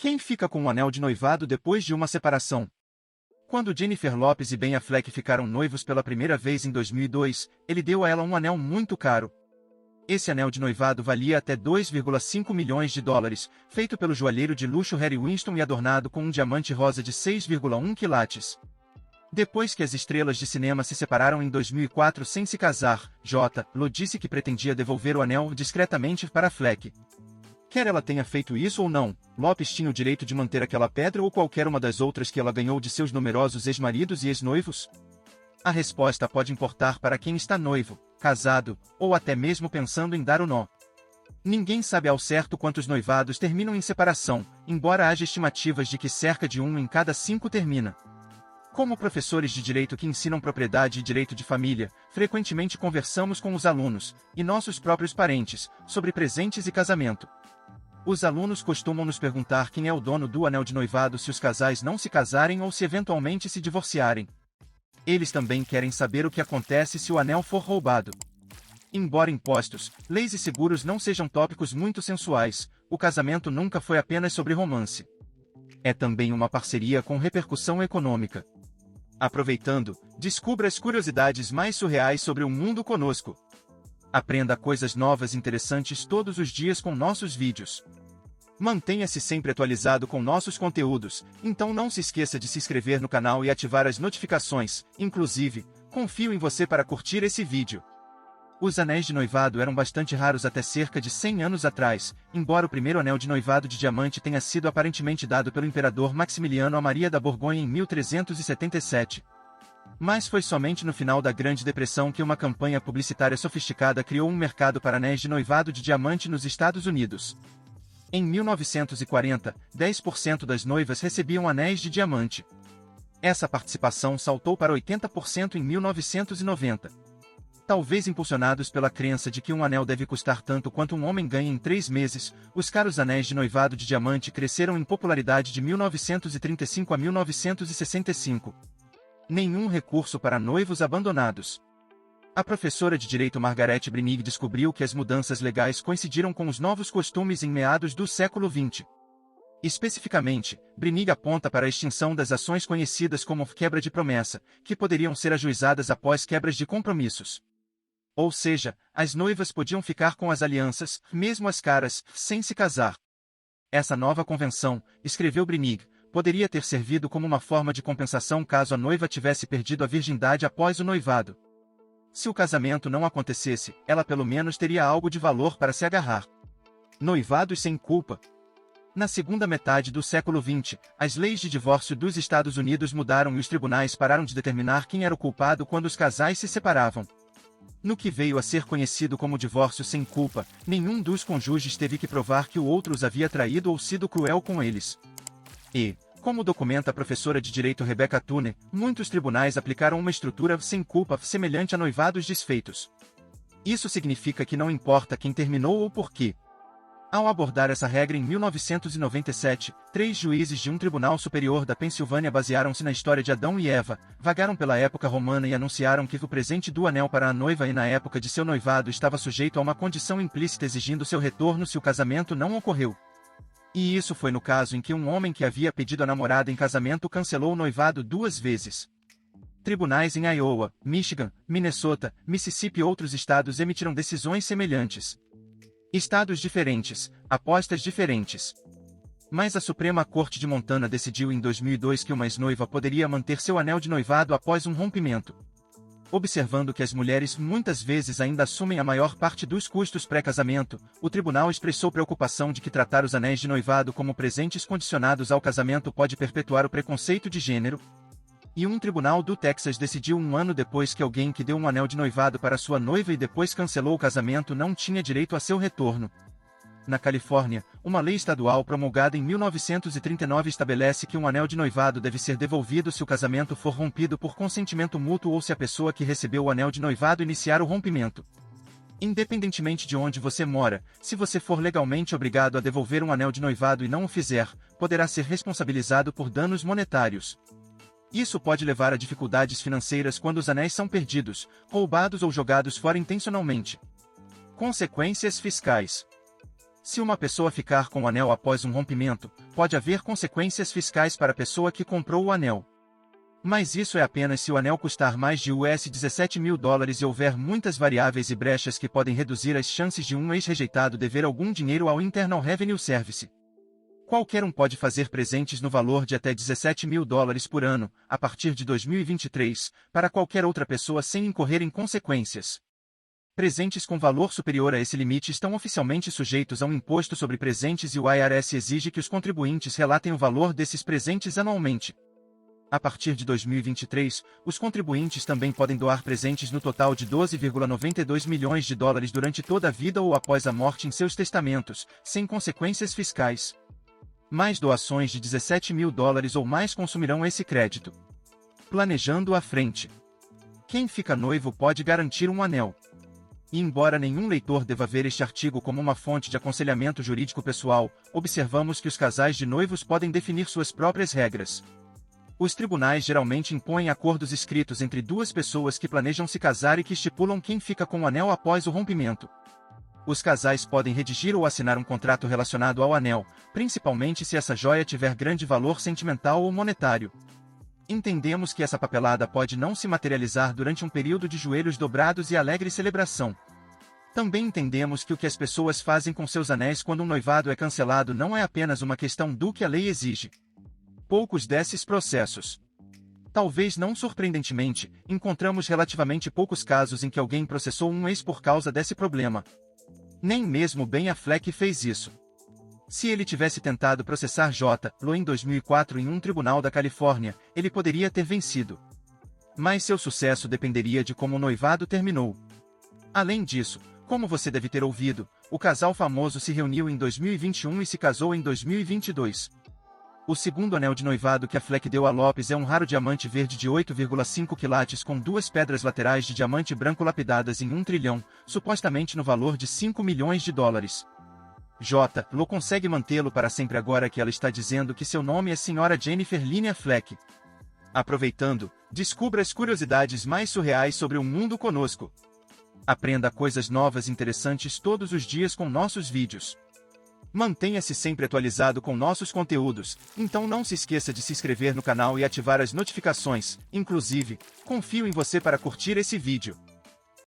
Quem fica com um anel de noivado depois de uma separação? Quando Jennifer Lopez e Ben Affleck ficaram noivos pela primeira vez em 2002, ele deu a ela um anel muito caro. Esse anel de noivado valia até 2,5 milhões de dólares, feito pelo joalheiro de luxo Harry Winston e adornado com um diamante rosa de 6,1 quilates. Depois que as estrelas de cinema se separaram em 2004 sem se casar, J.Lo disse que pretendia devolver o anel discretamente para Affleck. Quer ela tenha feito isso ou não, Lopez tinha o direito de manter aquela pedra ou qualquer uma das outras que ela ganhou de seus numerosos ex-maridos e ex-noivos? A resposta pode importar para quem está noivo, casado, ou até mesmo pensando em dar o nó. Ninguém sabe ao certo quantos noivados terminam em separação, embora haja estimativas de que cerca de 1 em cada 5 termina. Como professores de direito que ensinam propriedade e direito de família, frequentemente conversamos com os alunos, e nossos próprios parentes, sobre presentes e casamento. Os alunos costumam nos perguntar quem é o dono do anel de noivado se os casais não se casarem ou se eventualmente se divorciarem. Eles também querem saber o que acontece se o anel for roubado. Embora impostos, leis e seguros não sejam tópicos muito sensuais, o casamento nunca foi apenas sobre romance. É também uma parceria com repercussão econômica. Aproveitando, descubra as curiosidades mais surreais sobre o mundo conosco. Aprenda coisas novas e interessantes todos os dias com nossos vídeos. Mantenha-se sempre atualizado com nossos conteúdos, então não se esqueça de se inscrever no canal e ativar as notificações, inclusive, confio em você para curtir esse vídeo. Os anéis de noivado eram bastante raros até cerca de 100 anos atrás, embora o primeiro anel de noivado de diamante tenha sido aparentemente dado pelo imperador Maximiliano a Maria da Borgonha em 1377. Mas foi somente no final da Grande Depressão que uma campanha publicitária sofisticada criou um mercado para anéis de noivado de diamante nos Estados Unidos. Em 1940, 10% das noivas recebiam anéis de diamante. Essa participação saltou para 80% em 1990. Talvez impulsionados pela crença de que um anel deve custar tanto quanto um homem ganha em 3 meses, os caros anéis de noivado de diamante cresceram em popularidade de 1935 a 1965. Nenhum recurso para noivos abandonados. A professora de direito Margaret Brinig descobriu que as mudanças legais coincidiram com os novos costumes em meados do século XX. Especificamente, Brinig aponta para a extinção das ações conhecidas como quebra de promessa, que poderiam ser ajuizadas após quebras de compromissos. Ou seja, as noivas podiam ficar com as alianças, mesmo as caras, sem se casar. Essa nova convenção, escreveu Brinig, poderia ter servido como uma forma de compensação caso a noiva tivesse perdido a virgindade após o noivado. Se o casamento não acontecesse, ela pelo menos teria algo de valor para se agarrar. Noivados sem culpa. Na segunda metade do século XX, as leis de divórcio dos Estados Unidos mudaram e os tribunais pararam de determinar quem era o culpado quando os casais se separavam. No que veio a ser conhecido como divórcio sem culpa, nenhum dos cônjuges teve que provar que o outro os havia traído ou sido cruel com eles. E, como documenta a professora de direito Rebecca Turner, muitos tribunais aplicaram uma estrutura sem culpa semelhante a noivados desfeitos. Isso significa que não importa quem terminou ou por quê. Ao abordar essa regra em 1997, 3 juízes de um tribunal superior da Pensilvânia basearam-se na história de Adão e Eva, vagaram pela época romana e anunciaram que o presente do anel para a noiva e na época de seu noivado estava sujeito a uma condição implícita exigindo seu retorno se o casamento não ocorreu. E isso foi no caso em que um homem que havia pedido a namorada em casamento cancelou o noivado 2 vezes. Tribunais em Iowa, Michigan, Minnesota, Mississippi e outros estados emitiram decisões semelhantes. Estados diferentes, apostas diferentes. Mas a Suprema Corte de Montana decidiu em 2002 que uma ex-noiva poderia manter seu anel de noivado após um rompimento. Observando que as mulheres muitas vezes ainda assumem a maior parte dos custos pré-casamento, o tribunal expressou preocupação de que tratar os anéis de noivado como presentes condicionados ao casamento pode perpetuar o preconceito de gênero. E um tribunal do Texas decidiu 1 ano depois que alguém que deu um anel de noivado para sua noiva e depois cancelou o casamento não tinha direito a seu retorno. Na Califórnia, uma lei estadual promulgada em 1939 estabelece que um anel de noivado deve ser devolvido se o casamento for rompido por consentimento mútuo ou se a pessoa que recebeu o anel de noivado iniciar o rompimento. Independentemente de onde você mora, se você for legalmente obrigado a devolver um anel de noivado e não o fizer, poderá ser responsabilizado por danos monetários. Isso pode levar a dificuldades financeiras quando os anéis são perdidos, roubados ou jogados fora intencionalmente. Consequências fiscais. Se uma pessoa ficar com o anel após um rompimento, pode haver consequências fiscais para a pessoa que comprou o anel. Mas isso é apenas se o anel custar mais de US$ 17.000 e houver muitas variáveis e brechas que podem reduzir as chances de um ex-rejeitado dever algum dinheiro ao Internal Revenue Service. Qualquer um pode fazer presentes no valor de até US$ 17.000 por ano, a partir de 2023, para qualquer outra pessoa sem incorrer em consequências. Presentes com valor superior a esse limite estão oficialmente sujeitos a um imposto sobre presentes e o IRS exige que os contribuintes relatem o valor desses presentes anualmente. A partir de 2023, os contribuintes também podem doar presentes no total de $12,92 milhões durante toda a vida ou após a morte em seus testamentos, sem consequências fiscais. Mais doações de $17.000 ou mais consumirão esse crédito. Planejando à frente. Quem fica noivo pode garantir um anel. E embora nenhum leitor deva ver este artigo como uma fonte de aconselhamento jurídico pessoal, observamos que os casais de noivos podem definir suas próprias regras. Os tribunais geralmente impõem acordos escritos entre duas pessoas que planejam se casar e que estipulam quem fica com o anel após o rompimento. Os casais podem redigir ou assinar um contrato relacionado ao anel, principalmente se essa joia tiver grande valor sentimental ou monetário. Entendemos que essa papelada pode não se materializar durante um período de joelhos dobrados e alegre celebração. Também entendemos que o que as pessoas fazem com seus anéis quando um noivado é cancelado não é apenas uma questão do que a lei exige. Poucos desses processos. Talvez não surpreendentemente, encontramos relativamente poucos casos em que alguém processou um ex por causa desse problema. Nem mesmo Ben Affleck fez isso. Se ele tivesse tentado processar J. Lo em 2004 em um tribunal da Califórnia, ele poderia ter vencido. Mas seu sucesso dependeria de como o noivado terminou. Além disso, como você deve ter ouvido, o casal famoso se reuniu em 2021 e se casou em 2022. O segundo anel de noivado que Affleck deu a Lopes é um raro diamante verde de 8,5 quilates com duas pedras laterais de diamante branco lapidadas em 1 trilhão, supostamente no valor de $5 milhões. J. Lo consegue mantê-lo para sempre agora que ela está dizendo que seu nome é Sra. Jennifer Lynne Affleck. Aproveitando, descubra as curiosidades mais surreais sobre o mundo conosco. Aprenda coisas novas e interessantes todos os dias com nossos vídeos. Mantenha-se sempre atualizado com nossos conteúdos, então não se esqueça de se inscrever no canal e ativar as notificações. Inclusive, confio em você para curtir esse vídeo.